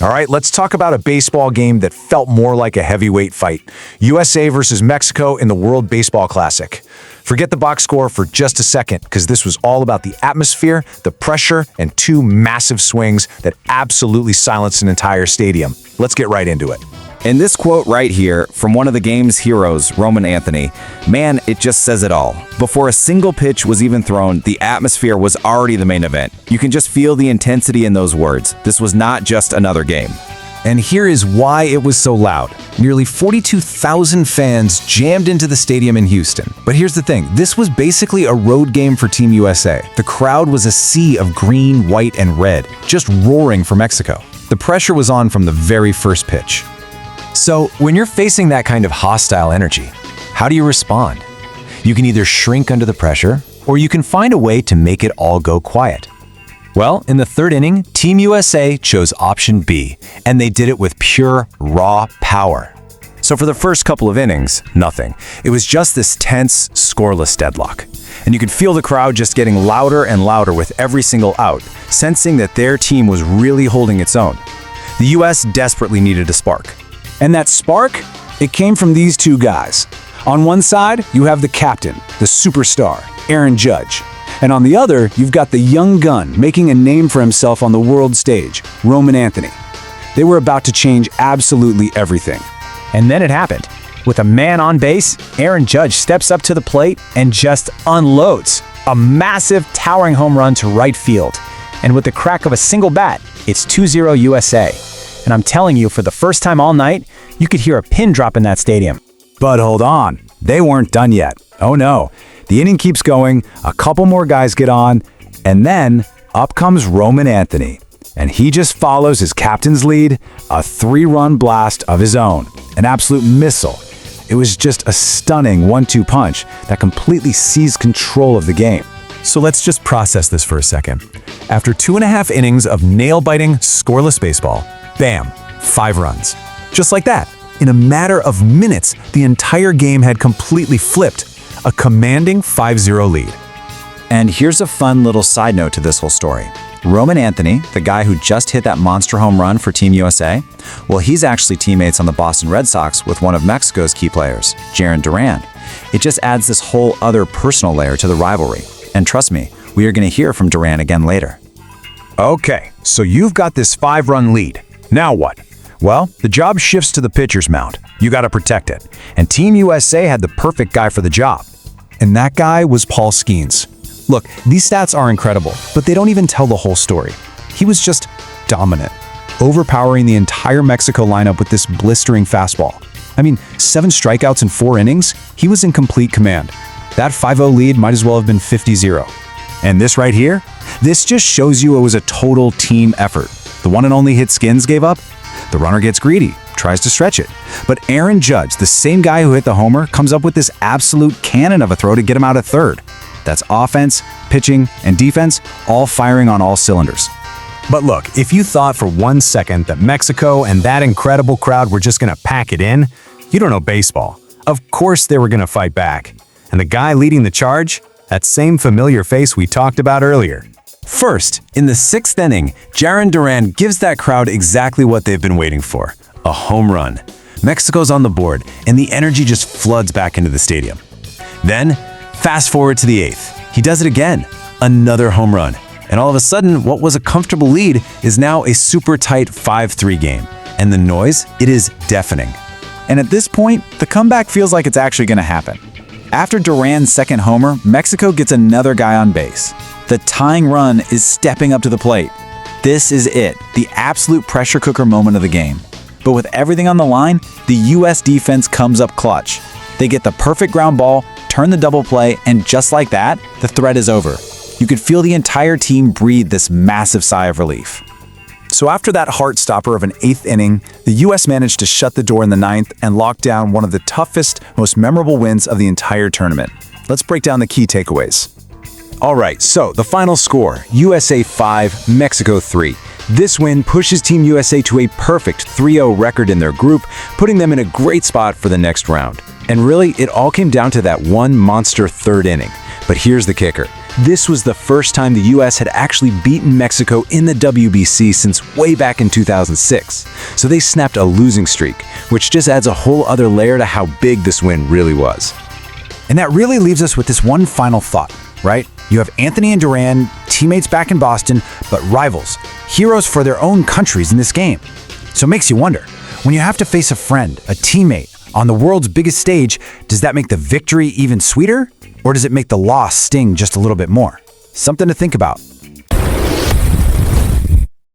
All right, let's talk about a baseball game that felt more like a heavyweight fight. USA versus Mexico in the World Baseball Classic. Forget the box score for just a second, because this was all about the atmosphere, the pressure, and two massive swings that absolutely silenced an entire stadium. Let's get right into it. And this quote right here from one of the game's heroes, Roman Anthony, man, it just says it all. Before a single pitch was even thrown, the atmosphere was already the main event. You can just feel the intensity in those words. This was not just another game. And here is why it was so loud. Nearly 42,000 fans jammed into the stadium in Houston. But here's the thing, this was basically a road game for Team USA. The crowd was a sea of green, white, and red, just roaring for Mexico. The pressure was on from the very first pitch. So, when you're facing that kind of hostile energy, how do you respond? You can either shrink under the pressure, or you can find a way to make it all go quiet. Well, in the third inning, Team USA chose option B, and they did it with pure, raw power. So for the first couple of innings, nothing. It was just this tense, scoreless deadlock. And you could feel the crowd just getting louder and louder with every single out, sensing that their team was really holding its own. The US desperately needed a spark. And that spark, it came from these two guys. On one side, you have the captain, the superstar, Aaron Judge. And on the other, you've got the young gun making a name for himself on the world stage, Roman Anthony. They were about to change absolutely everything. And then it happened. With a man on base, Aaron Judge steps up to the plate and just unloads. A massive, towering home run to right field. And with the crack of a single bat, it's 2-0 USA. And I'm telling you, for the first time all night, you could hear a pin drop in that stadium. But hold on, they weren't done yet. Oh no, the inning keeps going, a couple more guys get on, and then up comes Roman Anthony. And he just follows his captain's lead, a 3-run blast of his own, an absolute missile. It was just a stunning 1-2 punch that completely seized control of the game. So let's just process this for a second. After 2.5 innings of nail-biting, scoreless baseball, bam, 5 runs. Just like that. In a matter of minutes, the entire game had completely flipped. A commanding 5-0 lead. And here's a fun little side note to this whole story. Roman Anthony, the guy who just hit that monster home run for Team USA, well, he's actually teammates on the Boston Red Sox with one of Mexico's key players, Jarren Duran. It just adds this whole other personal layer to the rivalry. And trust me, we are going to hear from Duran again later. Okay, so you've got this 5-run lead. Now what? Well, the job shifts to the pitcher's mound. You got to protect it. And Team USA had the perfect guy for the job. And that guy was Paul Skenes. Look, these stats are incredible, but they don't even tell the whole story. He was just dominant, overpowering the entire Mexico lineup with this blistering fastball. I mean, 7 strikeouts in 4 innings, he was in complete command. That 5-0 lead might as well have been 50-0. And this right here? This just shows you it was a total team effort. The one and only hit Skenes gave up. The runner gets greedy, tries to stretch it. But Aaron Judge, the same guy who hit the homer, comes up with this absolute cannon of a throw to get him out of third. That's offense, pitching, and defense all firing on all cylinders. But look, if you thought for 1 second that Mexico and that incredible crowd were just going to pack it in, you don't know baseball. Of course they were going to fight back. And the guy leading the charge? That same familiar face we talked about earlier. First, in the 6th inning, Jarren Duran gives that crowd exactly what they've been waiting for, a home run. Mexico's on the board, and the energy just floods back into the stadium. Then, fast forward to the 8th. He does it again, another home run. And all of a sudden, what was a comfortable lead is now a super tight 5-3 game. And the noise, it is deafening. And at this point, the comeback feels like it's actually going to happen. After Duran's second homer, Mexico gets another guy on base. The tying run is stepping up to the plate. This is it, the absolute pressure cooker moment of the game. But with everything on the line, the US defense comes up clutch. They get the perfect ground ball, turn the double play, and just like that, the threat is over. You could feel the entire team breathe this massive sigh of relief. So after that heart-stopper of an 8th inning, the US managed to shut the door in the 9th and lock down one of the toughest, most memorable wins of the entire tournament. Let's break down the key takeaways. All right, so the final score, USA 5, Mexico 3. This win pushes Team USA to a perfect 3-0 record in their group, putting them in a great spot for the next round. And really, it all came down to that one monster 3rd inning. But here's the kicker. This was the first time the US had actually beaten Mexico in the WBC since way back in 2006. So they snapped a losing streak, which just adds a whole other layer to how big this win really was. And that really leaves us with this one final thought, right? You have Anthony and Duran, teammates back in Boston, but rivals, heroes for their own countries in this game. So it makes you wonder, when you have to face a friend, a teammate, on the world's biggest stage, does that make the victory even sweeter? Or does it make the loss sting just a little bit more? Something to think about.